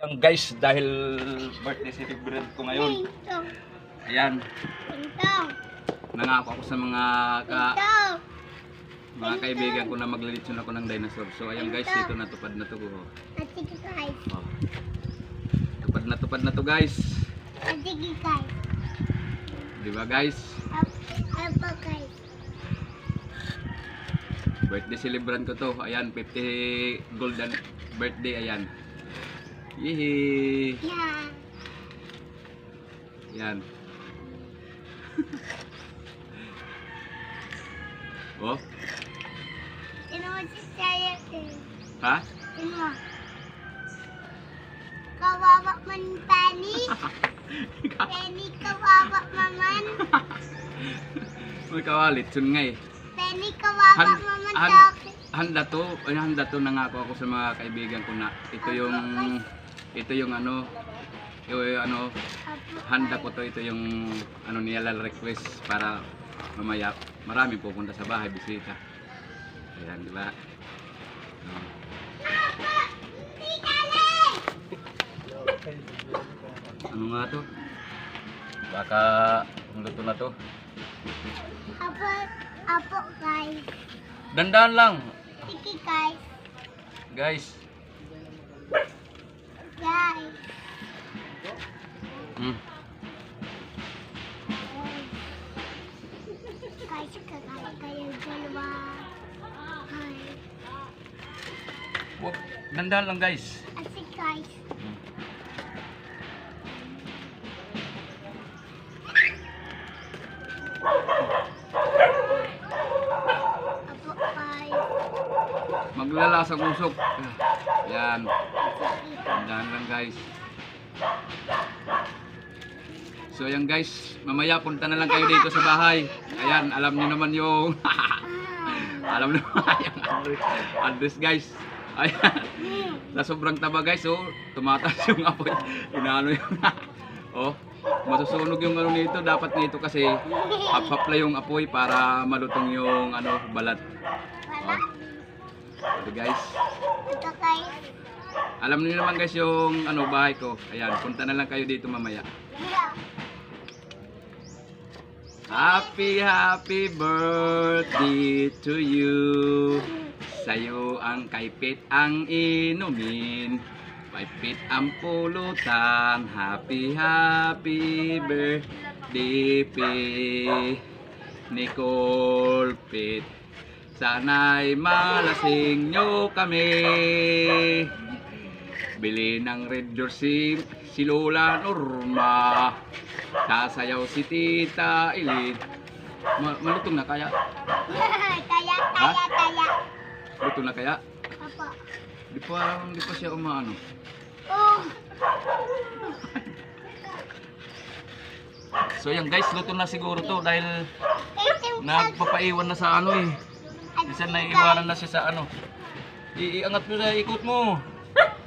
Ang guys, dahil birthday celebrant ko ngayon, ayan, nangako ako sa mga kaibigan ko na maglilitsyon ako ng dinosaur. So ayan guys, ito natupad na to. Oh. Tupad na to guys. Diba guys? Birthday celebrant ko to. Ayan, 50 golden birthday. Ayan. Yehey! Yan. Oh? Sino mo si Sayat eh? Ha? Sino mo? Kawawa man Penny? Penny kawawa maman? May kawalit, sun nga eh. Penny kawawa maman sa akin? Handa to, nangako ako sa mga kaibigan ko na ito yung handa ko to, ito yung niyala request para mamaya marami pupunta sa bahay, bisita. Ayan, di ba? Ano nga to? Baka luto na to. Apo guys. Dandan lang. Sige guys. Guys. Guys. Guys, kakain kayo dalawa. Hi. Dandan lang guys. Asi guys. Apo guys. Maglalasang usok. Yan. Dandan lang guys. So ayan guys, mamaya punta na lang kayo dito sa bahay. Ayan, alam niyo naman yung alam niyo yung address guys. Ayan. Na sobrang taba guys, oh, tumataas yung apoy. Inaano yung oh, masusunog yung nito, dapat nito kasi hap-hapla yung apoy para malutong yung balat. Oh. Ito guys. Ito guys. Alam niyo naman guys yung bahay ko. Ayan, punta na lang kayo dito mamaya. Happy birthday to you. Sa'yo ang kaipit ang inumin, kaipit ang pulutan. Happy birthday Nicole Pit. Sana'y malasing nyo kami. Bili ng Red Door si Lola Norma. Sasayaw si Tita Ilin. Malutong na kaya? Taya. Lutong na kaya? Apa. Di pa siya umaano. Oh. So yan guys, luto na siguro to dahil nagpapaiwan na sa Minsan naiiwanan na siya sa Iangat mo sa ikot mo.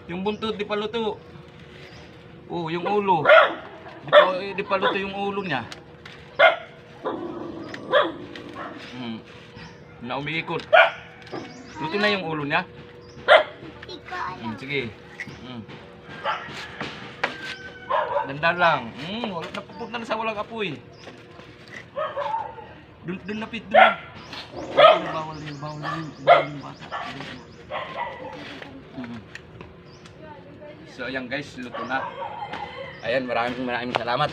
Yung buntot di pa luto. Oh, yung ulo. Di pa luto yung ulo niya. Na umiikot. Luto na yung ulo niya. Sige. Dandan lang. Napupunta na sa walang apoy. Dun lapit dun. Bawal yung bata. So ayan guys, luto na. Ayan, maraming salamat.